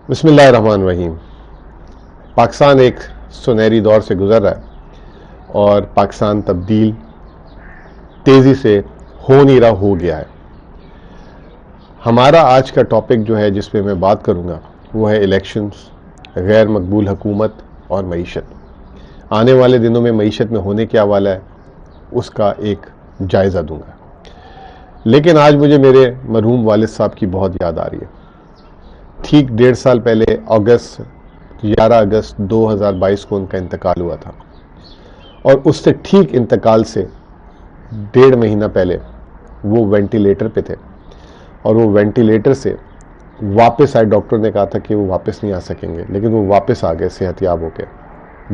बिस्मिल्लाहिर्रहमानिर्रहीम। पाकिस्तान एक सुनहरी दौर से गुजर रहा है और पाकिस्तान तब्दील तेज़ी से हो नहीं रहा, हो गया है। हमारा आज का टॉपिक जो है जिस पे मैं बात करूंगा वो है इलेक्शंस, गैर मकबूल हुकूमत और मईशत। आने वाले दिनों में मईशत में होने क्या वाला है उसका एक जायज़ा दूंगा। लेकिन आज मुझे मेरे मरहूम वालिद साहब की बहुत याद आ रही है। ठीक 1.5 साल पहले 11 अगस्त 2022 को उनका इंतकाल हुआ था और उससे ठीक इंतकाल से 1.5 महीना पहले वो वेंटिलेटर पे थे और वो वेंटिलेटर से वापस आए। डॉक्टर ने कहा था कि वो वापस नहीं आ सकेंगे, लेकिन वो वापस आ गए सेहतयाब होकर।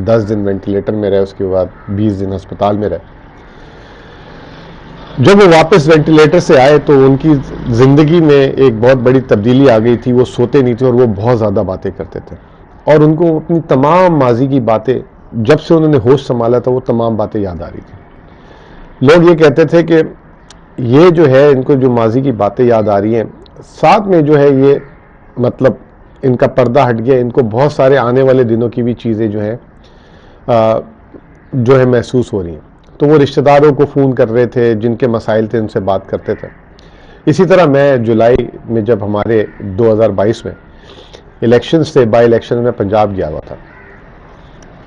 10 दिन वेंटिलेटर में रहे, उसके बाद 20 दिन अस्पताल में रहे। जब वो वापस वेंटिलेटर से आए तो उनकी ज़िंदगी में एक बहुत बड़ी तब्दीली आ गई थी। वो सोते नहीं थे और वो बहुत ज़्यादा बातें करते थे और उनको अपनी तमाम माजी की बातें, जब से उन्होंने होश संभाला था, वो तमाम बातें याद आ रही थी। लोग ये कहते थे कि ये जो है, इनको जो माजी की बातें याद आ रही हैं, साथ में जो है ये मतलब इनका पर्दा हट गया, इनको बहुत सारे आने वाले दिनों की भी चीज़ें जो है महसूस हो रही हैं। तो वो रिश्तेदारों को फ़ोन कर रहे थे, जिनके मसाइल थे उनसे बात करते थे। इसी तरह मैं जुलाई में जब हमारे 2022 में इलेक्शंस थे, बाई इलेक्शन में पंजाब गया हुआ था,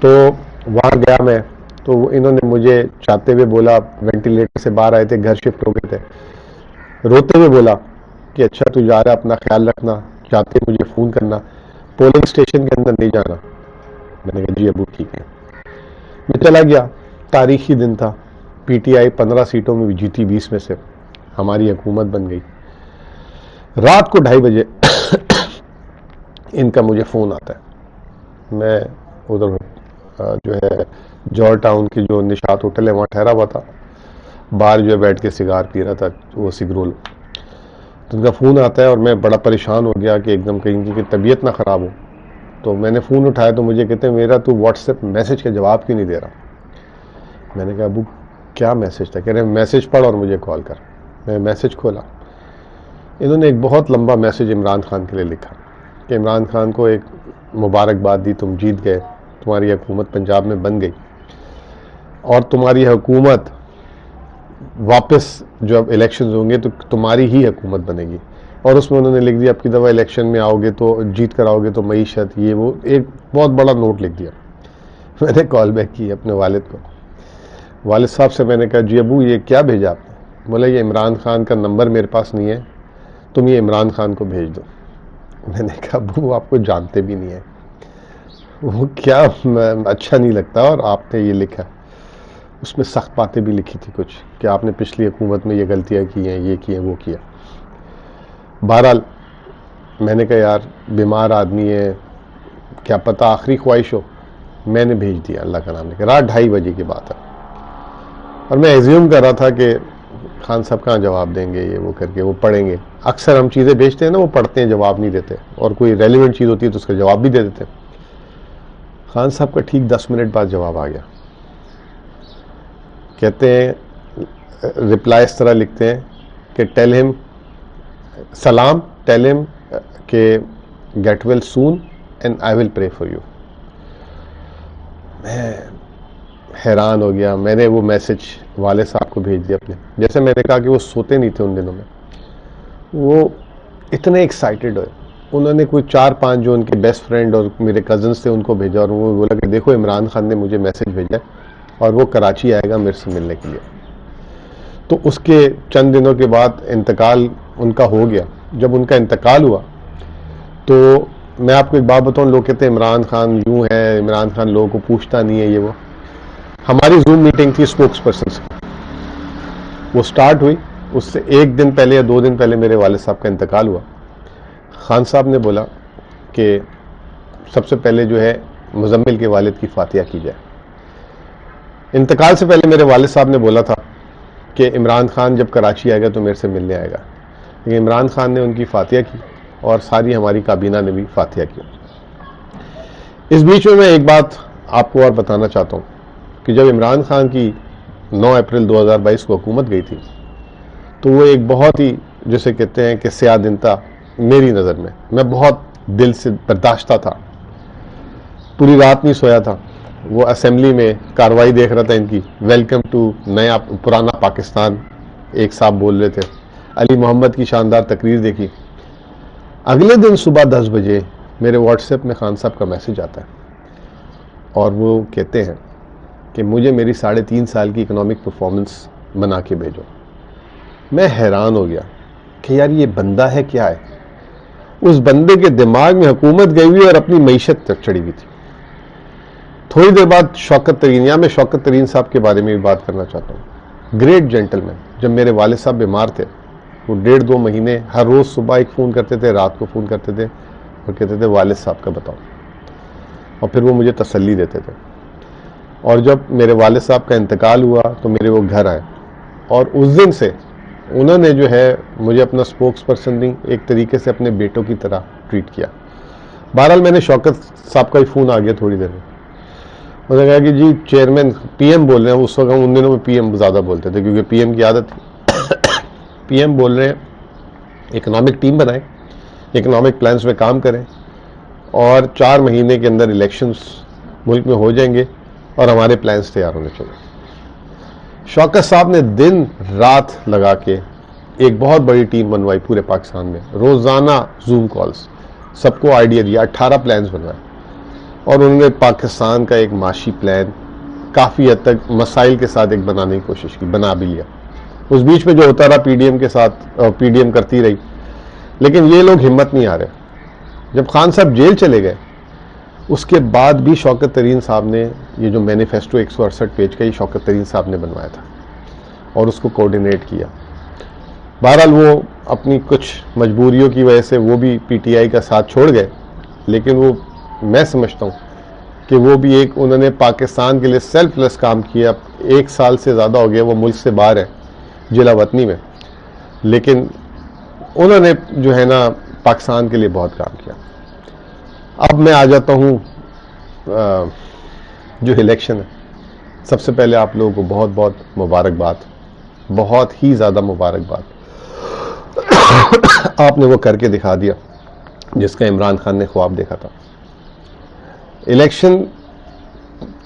तो वहाँ गया मैं, तो इन्होंने मुझे चाहते हुए बोला, वेंटिलेटर से बाहर आए थे, घर शिफ्ट हो गए थे, रोते हुए बोला कि अच्छा तू जा रहा है, अपना ख्याल रखना, चाहते मुझे फ़ोन करना, पोलिंग स्टेशन के अंदर नहीं जाना। मैंने कहा जी अबू ठीक है। मैं चला गया। तारीखी दिन था, पीटीआई 15 सीटों में जीती, 20 में से हमारी हुकूमत बन गई। रात को 2:30 बजे इनका मुझे फ़ोन आता है। मैं उधर जो है जॉर्ज टाउन की जो निशात होटल है वहाँ ठहरा हुआ था, बाहर जो है बैठ के सिगार पी रहा था, वो सिगरोल। तो उनका फ़ोन आता है और मैं बड़ा परेशान हो गया कि एकदम कहीं की तबीयत ना ख़राब हो। तो मैंने फ़ोन उठाया तो मुझे कहते हैं मेरा तो व्हाट्सएप मैसेज का जवाब क्यों नहीं दे रहा। मैंने कहा अबू क्या मैसेज था? कह रहे मैसेज पढ़ और मुझे कॉल कर। मैं मैसेज खोला, इन्होंने एक बहुत लंबा मैसेज इमरान खान के लिए लिखा कि इमरान खान को एक मुबारकबाद दी, तुम जीत गए, तुम्हारी हुकूमत पंजाब में बन गई और तुम्हारी हुकूमत वापस जो अब इलेक्शन होंगे तो तुम्हारी ही हुकूमत बनेगी। और उसमें उन्होंने लिख दिया, आपकी दफ़ा इलेक्शन में आओगे तो जीत कर आओगे तो मईशत, ये वो एक बहुत बड़ा नोट लिख दिया। मैंने कॉल बैक की अपने वालिद को। वालिद साहब से मैंने कहा जी अबू ये क्या भेजा आपने? बोला ये इमरान खान का नंबर मेरे पास नहीं है, तुम ये इमरान खान को भेज दो। मैंने कहा अबू वो आपको जानते भी नहीं है, वो क्या अच्छा नहीं लगता। और आपने ये लिखा, उसमें सख्त बातें भी लिखी थी कुछ कि आपने पिछली हुकूमत में ये गलतियाँ की हैं, ये किए वो किया। बहरहाल मैंने कहा यार बीमार आदमी है, क्या पता आखिरी ख्वाहिश हो। मैंने भेज दिया, अल्लाह का नाम लेकर। रात 2:30 बजे की बात है और मैं एज्यूम कर रहा था कि खान साहब कहाँ जवाब देंगे, ये वो करके वो पढ़ेंगे। अक्सर हम चीज़ें भेजते हैं ना, वो पढ़ते हैं, जवाब नहीं देते, और कोई रेलिवेंट चीज़ होती है तो उसका जवाब भी दे देते हैं। खान साहब का ठीक 10 मिनट बाद जवाब आ गया। कहते हैं, रिप्लाई इस तरह लिखते हैं कि टेल हिम सलाम, टेल हिम के get well soon and I will pray for you. मैं हैरान हो गया। मैंने वो मैसेज वाले साहब को भेज दिया अपने। जैसे मैंने कहा कि वो सोते नहीं थे उन दिनों में, वो इतने एक्साइटेड हुए। उन्होंने कोई 4-5 जो उनके बेस्ट फ्रेंड और मेरे कज़न्स थे उनको भेजा और वो बोला कि देखो इमरान खान ने मुझे मैसेज भेजा है और वो कराची आएगा मेरे से मिलने के लिए। तो उसके चंद दिनों के बाद इंतकाल उनका हो गया। जब उनका इंतकाल हुआ तो मैं आपको एक बात बताऊं, लोग कहते हैं इमरान खान यूं है, इमरान खान लोगों को पूछता नहीं है, ये वो। हमारी जूम मीटिंग थी स्पोक्स पर्सन से, वो स्टार्ट हुई, उससे 1 दिन पहले या 2 दिन पहले मेरे वालिद साहब का इंतकाल हुआ। खान साहब ने बोला कि सबसे पहले जो है मुजम्मिल के वालिद की फातिहा की जाए। इंतकाल से पहले मेरे वालिद साहब ने बोला था कि इमरान खान जब कराची आएगा तो मेरे से मिलने आएगा, लेकिन इमरान खान ने उनकी फातिहा की और सारी हमारी काबीना ने भी फातिहा की। इस बीच में मैं एक बात आपको और बताना चाहता हूँ कि जब इमरान खान की 9 अप्रैल 2022 को हुकूमत गई थी तो वो एक बहुत ही, जैसे कहते हैं कि स्याह दिन था मेरी नज़र में। मैं बहुत दिल से बर्दाश्ता था, पूरी रात नहीं सोया था। वो असेंबली में कार्रवाई देख रहा था इनकी, वेलकम टू नया पुराना पाकिस्तान एक साहब बोल रहे थे। अली मोहम्मद की शानदार तकरीर देखी। अगले दिन सुबह 10 बजे मेरे व्हाट्सएप में खान साहब का मैसेज आता है और वो कहते हैं कि मुझे मेरी 3.5 साल की इकोनॉमिक परफॉर्मेंस बना के भेजो। मैं हैरान हो गया कि यार ये बंदा है क्या है। उस बंदे के दिमाग में हुकूमत गई हुई और अपनी मईशत तक चढ़ी हुई थी। थोड़ी देर बाद शौकत तरीन, या मैं शौकत तरीन साहब के बारे में भी बात करना चाहता हूँ। Great gentleman. जब मेरे वालिद साहब बीमार थे, वो 1.5-2 महीने हर रोज सुबह एक फ़ोन करते थे, रात को फ़ोन करते थे और कहते थे वालिद साहब का बताओ, और फिर वो मुझे तसल्ली देते थे। और जब मेरे वालिद साहब का इंतकाल हुआ तो मेरे वो घर आए और उस दिन से उन्होंने जो है मुझे अपना स्पोक्स पर्सन नहीं, एक तरीके से अपने बेटों की तरह ट्रीट किया। बहरहाल मैंने शौकत साहब का ही फ़ोन आ गया थोड़ी देर में। उन्होंने कहा कि जी चेयरमैन पीएम बोल रहे हैं। उस वक्त हम उन दिनों में पीएम ज़्यादा बोलते थे क्योंकि पीएम की आदत थी। पीएम बोल रहे हैं इकोनॉमिक टीम बनाएं, इकोनॉमिक प्लान्स में काम करें और 4 महीने के अंदर इलेक्शंस मुल्क में हो जाएंगे और हमारे प्लान्स तैयार होने चाहिए। शौकत साहब ने दिन रात लगा के एक बहुत बड़ी टीम बनवाई पूरे पाकिस्तान में, रोज़ाना जूम कॉल्स, सबको आइडिया दिया, 18 प्लान्स बनवाए और उन्होंने पाकिस्तान का एक माशी प्लान काफ़ी हद तक मसाइल के साथ एक बनाने की कोशिश की, बना भी लिया। उस बीच में जो होता रहा पीडीएम के साथ, पीडीएम करती रही, लेकिन ये लोग हिम्मत नहीं आ रहे। जब खान साहब जेल चले गए उसके बाद भी शौकत तरीन साहब ने ये जो मैनिफेस्टो 168 पेज का, ये शौकत तरीन साहब ने बनवाया था और उसको कोऑर्डिनेट किया। बहरहाल वो अपनी कुछ मजबूरियों की वजह से वो भी पीटीआई का साथ छोड़ गए, लेकिन वो मैं समझता हूँ कि वो भी एक, उन्होंने पाकिस्तान के लिए सेल्फलेस काम किया। 1 साल से ज़्यादा हो गया वो मुल्क से बाहर है, जिला वतनी में, लेकिन उन्होंने जो है ना पाकिस्तान के लिए बहुत काम किया। अब मैं आ जाता हूँ जो इलेक्शन है। सबसे पहले आप लोगों को बहुत बहुत मुबारकबाद, बहुत ही ज़्यादा मुबारकबाद। आपने वो करके दिखा दिया जिसका इमरान खान ने ख्वाब देखा था। इलेक्शन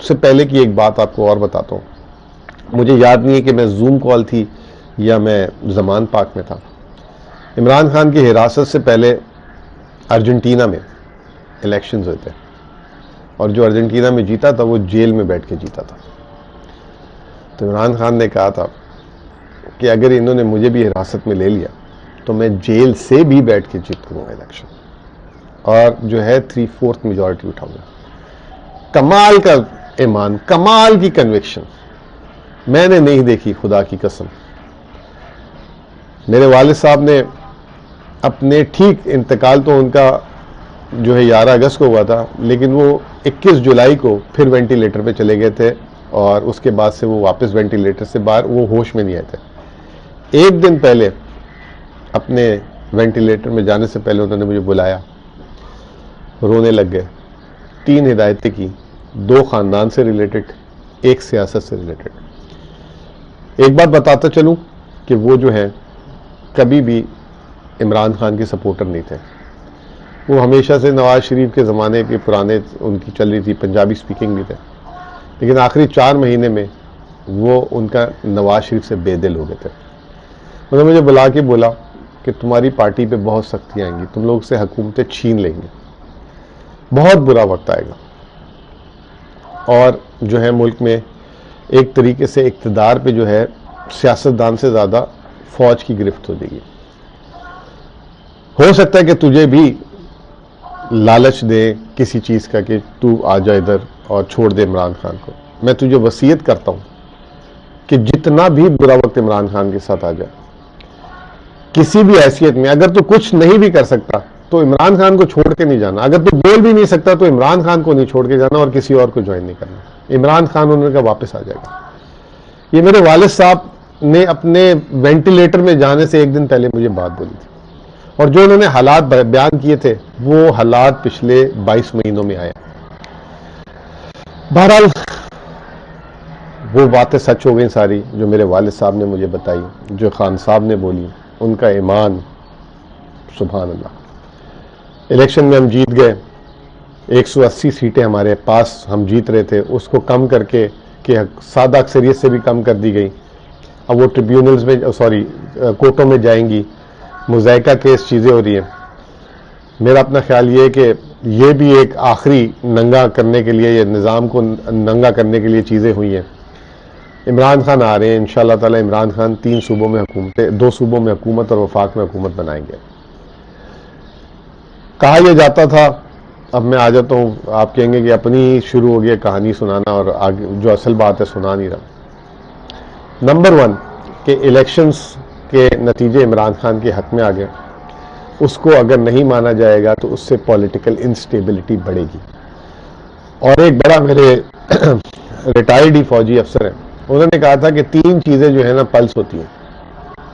से पहले की एक बात आपको और बताता हूँ। मुझे याद नहीं है कि मैं जूम कॉल थी या मैं जमान पार्क में था। इमरान खान की हिरासत से पहले अर्जेंटीना में इलेक्शंस हुए थे और जो अर्जेंटीना में जीता था वो जेल में बैठ के जीता था। तो इमरान खान ने कहा था कि अगर इन्होंने मुझे भी हिरासत में ले लिया तो मैं जेल से भी बैठ के जीतूंगा इलेक्शन और जो है 3/4 मेजॉरिटी उठाऊंगा। कमाल का ईमान, कमाल की कन्विक्शन मैंने नहीं देखी, खुदा की कसम। मेरे वालिद साहब ने अपने, ठीक इंतकाल तो उनका जो है 11 अगस्त को हुआ था, लेकिन वो 21 जुलाई को फिर वेंटिलेटर पे चले गए थे और उसके बाद से वो वापस वेंटिलेटर से बाहर, वो होश में नहीं आए थे। एक दिन पहले अपने वेंटिलेटर में जाने से पहले उन्होंने मुझे बुलाया, रोने लग गए। 3 हिदायतें की, 2 खानदान से रिलेटेड, 1 सियासत से रिलेटेड। एक बात बताता चलूं कि वो जो है कभी भी इमरान खान के सपोर्टर नहीं थे। वो हमेशा से नवाज शरीफ के ज़माने के पुराने उनकी चल रही थी, पंजाबी स्पीकिंग भी थे, लेकिन आखिरी 4 महीने में वो उनका नवाज शरीफ से बेदिल हो गए थे। उन्होंने मुझे बुला के बोला कि तुम्हारी पार्टी पे बहुत सख्तियाँ आएंगी, तुम लोग से हुकूमतें छीन लेंगे, बहुत बुरा वक्त आएगा और जो है मुल्क में एक तरीके से इक़्तिदार पे जो है सियासतदान से ज़्यादा फौज की गिरफ्त हो जाएगी। हो सकता है कि तुझे भी लालच दे किसी चीज़ का कि तू आ जा इधर और छोड़ दे इमरान खान को। मैं तुझे वसीयत करता हूँ कि जितना भी बुरा वक्त इमरान खान के साथ आ जाए, किसी भी हैसियत में, अगर तू कुछ नहीं भी कर सकता तो इमरान खान को छोड़ के नहीं जाना। अगर तू बोल भी नहीं सकता तो इमरान खान को नहीं छोड़ के जाना और किसी और को ज्वाइन नहीं करना। इमरान खान उन्होंने कहा वापस आ जाएगा। ये मेरे वालिद साहब ने अपने वेंटिलेटर में जाने से एक दिन पहले मुझे बात बोली थी और जो उन्होंने हालात बयान किए थे वो हालात पिछले 22 महीनों में आए। बहरहाल वो बातें सच हो गई सारी जो मेरे वालिद साहब ने मुझे बताई, जो खान साहब ने बोली, उनका ईमान, सुभान अल्लाह। इलेक्शन में हम जीत गए, 180 सीटें हमारे पास हम जीत रहे थे, उसको कम करके कि सादा अक्सरियत से भी कम कर दी गई। अब वो ट्रिब्यूनल्स में, सॉरी कोर्टों में जाएंगी, मुज़ायका केस चीज़ें हो रही हैं। मेरा अपना ख्याल ये है कि ये भी एक आखिरी नंगा करने के लिए, ये निज़ाम को नंगा करने के लिए चीज़ें हुई हैं। इमरान खान आ रहे हैं, इंशाअल्लाह ताला इमरान खान 3 सूबों में हुकूमतें, 2 सूबों में हुकूमत और वफाक में हुकूमत बनाएंगे। कहा यह जाता था, अब मैं आ जाता हूँ, आप कहेंगे कि अपनी शुरू हो गया कहानी सुनाना और आगे जो असल बात है सुना नहीं रहा। नंबर 1 कि इलेक्शंस के नतीजे इमरान खान के हक में आ गए, उसको अगर नहीं माना जाएगा तो उससे पॉलिटिकल इंस्टेबिलिटी बढ़ेगी। और एक बड़ा मेरे रिटायर्ड ही फौजी अफसर हैं, उन्होंने कहा था कि 3 चीज़ें जो है ना पल्स होती हैं।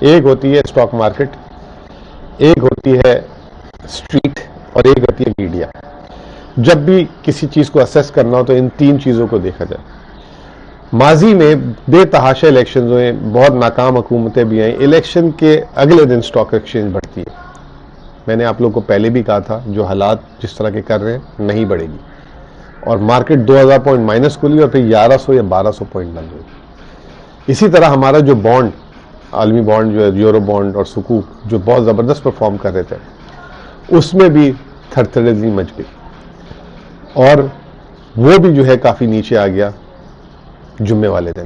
एक होती है स्टॉक मार्केट, एक होती है स्ट्रीट और एक होती है मीडिया। जब भी किसी चीज़ को असेस करना हो तो इन 3 चीज़ों को देखा जाए। माजी में बेतहाशा इलेक्शन हुए, बहुत नाकाम हुकूमतें भी आई, इलेक्शन के अगले दिन स्टॉक एक्सचेंज बढ़ती है। मैंने आप लोग को पहले भी कहा था जो हालात जिस तरह के कर रहे हैं नहीं बढ़ेगी, और मार्केट 2000 पॉइंट माइनस खुली और फिर 1100 या 1200 पॉइंट बंद हुई। इसी तरह हमारा जो बॉन्ड, आलमी बॉन्ड जो है, यूरो बॉन्ड और सुकूक जो बहुत ज़बरदस्त परफॉर्म कर रहे थे, उसमें भी थरथरेज़ी मच गई और वो भी जो है काफ़ी नीचे आ गया जुम्मे वाले दिन।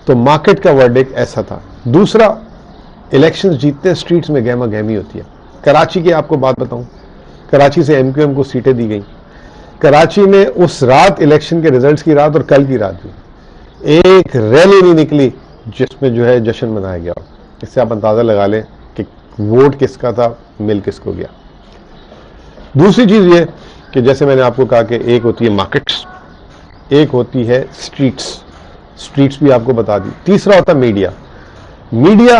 तो मार्केट का वर्डिक्ट ऐसा था। दूसरा, इलेक्शंस जीतते स्ट्रीट्स में गहमा गहमी होती है। कराची की आपको बात बताऊं, कराची से एमक्यूएम को सीटें दी गई। कराची में उस रात, इलेक्शन के रिजल्ट्स की रात और कल की रात भी एक रैली नहीं निकली जिसमें जो है जश्न मनाया गया। इससे आप अंदाजा लगा लें कि वोट किसका था, मिल किसको गया। दूसरी चीज ये कि जैसे मैंने आपको कहा कि एक होती है मार्केट्स, एक होती है स्ट्रीट्स, स्ट्रीट्स भी आपको बता दी। तीसरा होता है मीडिया। मीडिया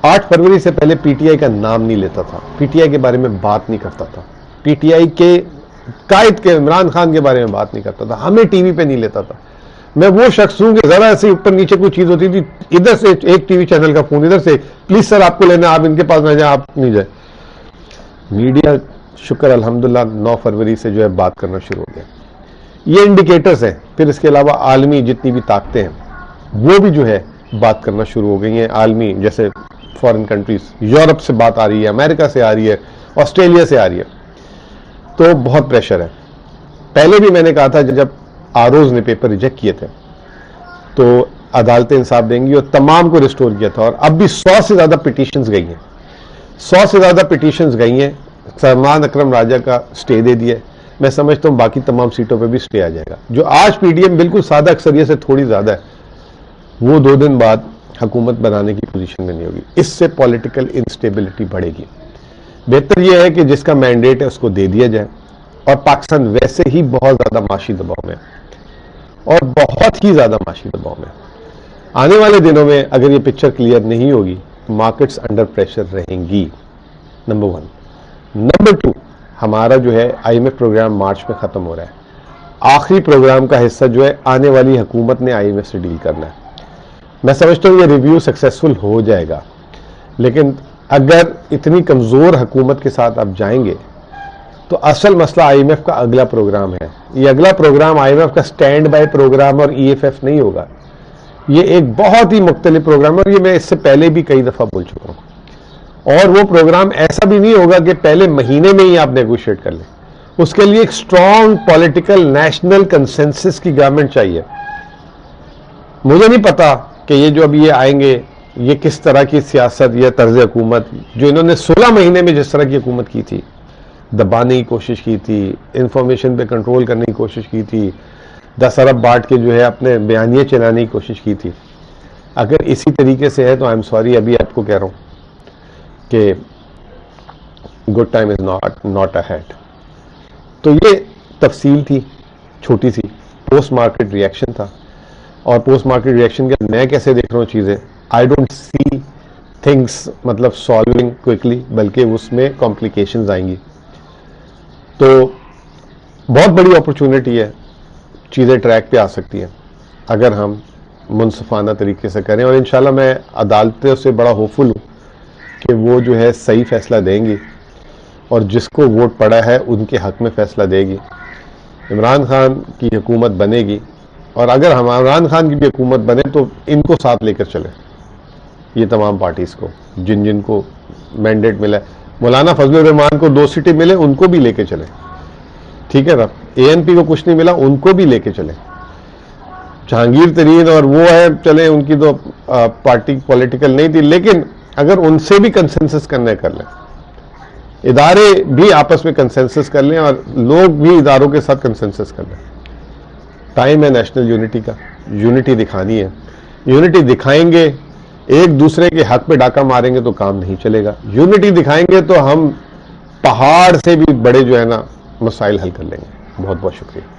8 फरवरी से पहले पीटीआई का नाम नहीं लेता था, पीटीआई के बारे में बात नहीं करता था, पीटीआई के कायद के इमरान खान के बारे में बात नहीं करता था, हमें टीवी पे नहीं लेता था। मैं वो शख्स हूं कि जरा ऐसे ऊपर नीचे कोई चीज होती थी, इधर से एक टीवी चैनल का फोन, इधर से प्लीज सर आपको लेना, आप इनके पास ना जाए, आप नहीं जाए। मीडिया शुक्र अल्हम्दुलिल्लाह 9 फरवरी से जो है बात करना शुरू हो गया। ये इंडिकेटर्स हैं। फिर इसके अलावा आलमी जितनी भी ताकतें हैं वो भी जो है बात करना शुरू हो गई हैं। आलमी जैसे फॉरेन कंट्रीज, यूरोप से बात आ रही है, अमेरिका से आ रही है, ऑस्ट्रेलिया से आ रही है, तो बहुत प्रेशर है। पहले भी मैंने कहा था जब आरओज ने पेपर रिजेक्ट किए थे तो अदालतें इंसाफ देंगी और तमाम को रिस्टोर किया था, और अब भी 100 से ज्यादा पिटीशंस गई हैं, 100 से ज्यादा पिटीशंस गई हैं। सलमान अकरम राजा का स्टे दे दिया, मैं समझता हूं बाकी तमाम सीटों पे भी स्टे आ जाएगा। जो आज पीडीएम बिल्कुल सादा अक्सरियत से थोड़ी ज्यादा है, वो 2 दिन बाद हुकूमत बनाने की पोजीशन में नहीं होगी। इससे पॉलिटिकल इंस्टेबिलिटी बढ़ेगी। बेहतर यह है कि जिसका मैंडेट है उसको दे दिया जाए, और पाकिस्तान वैसे ही बहुत ज्यादा माशी दबाव में, और बहुत ही ज्यादा माशी दबाव में। आने वाले दिनों में अगर ये पिक्चर क्लियर नहीं होगी तो मार्केट्स अंडर प्रेशर रहेंगी, नंबर 1। नंबर 2, हमारा जो है आईएमएफ प्रोग्राम मार्च में खत्म हो रहा है। आखिरी प्रोग्राम का हिस्सा जो है आने वाली हुकूमत ने आईएमएफ से डील करना है। मैं समझता हूं ये रिव्यू सक्सेसफुल हो जाएगा, लेकिन अगर इतनी कमजोर हुकूमत के साथ आप जाएंगे तो असल मसला आईएमएफ का अगला प्रोग्राम है। ये अगला प्रोग्राम आईएमएफ का स्टैंड बाय प्रोग्राम और ईएफएफ नहीं होगा, ये एक बहुत ही मुख्तलिफ प्रोग्राम है, और ये मैं इससे पहले भी कई दफा बोल चुका हूं। और वो प्रोग्राम ऐसा भी नहीं होगा कि पहले महीने में ही आप नेगोशिएट कर लें। उसके लिए एक स्ट्रॉन्ग पॉलिटिकल नेशनल कंसेंसस की गवर्नमेंट चाहिए। मुझे नहीं पता कि ये जो अभी ये आएंगे ये किस तरह की सियासत या तर्ज हुकूमत, जो इन्होंने 16 महीने में जिस तरह की हुकूमत की थी, दबाने की कोशिश की थी, इंफॉर्मेशन पे कंट्रोल करने की कोशिश की थी, 10 अरब बांट के जो है अपने बयानिए चलाने की कोशिश की थी, अगर इसी तरीके से है तो आई एम सॉरी, अभी आपको कह रहा हूं कि good time is not ahead. तो ये तफसील थी छोटी सी, पोस्ट मार्केट रिएक्शन था, और पोस्ट मार्केट रिएक्शन के मैं कैसे देख रहा हूँ चीजें, आई डोंट सी थिंग्स मतलब सॉल्विंग क्विकली, बल्कि उसमें कॉम्प्लिकेशंस आएंगी। तो बहुत बड़ी अपॉर्चुनिटी है, चीजें ट्रैक पे आ सकती हैं अगर हम मुनसिफाना तरीके से करें, और इंशाल्लाह मैं अदालतों से बड़ा होपफुल हूँ कि वो जो है सही फैसला देंगी। और जिसको वोट पड़ा है उनके हक में फैसला देगी। इमरान खान की हुकूमत बनेगी, और अगर हम इमरान खान की भी हुकूमत बने तो इनको साथ लेकर चले, ये तमाम पार्टीज को जिन जिनको मैंडेट मिला है। मौलाना फजलुर रहमान को 2 सीटें मिले, उनको भी लेके चले, ठीक है ना। एएनपी को कुछ नहीं मिला, उनको भी लेके चले। जहांगीर तरीन और वो है, चले, उनकी तो पार्टी पॉलिटिकल नहीं थी, लेकिन अगर उनसे भी कंसेंसस करने कर लें, इदारे भी आपस में कंसेंसस कर लें और लोग भी इदारों के साथ कंसेंसस कर लें। टाइम है नेशनल यूनिटी का, यूनिटी दिखानी है। यूनिटी दिखाएंगे, एक दूसरे के हक पे डाका मारेंगे तो काम नहीं चलेगा। यूनिटी दिखाएंगे तो हम पहाड़ से भी बड़े जो है ना मसाइल हल कर लेंगे। बहुत बहुत शुक्रिया।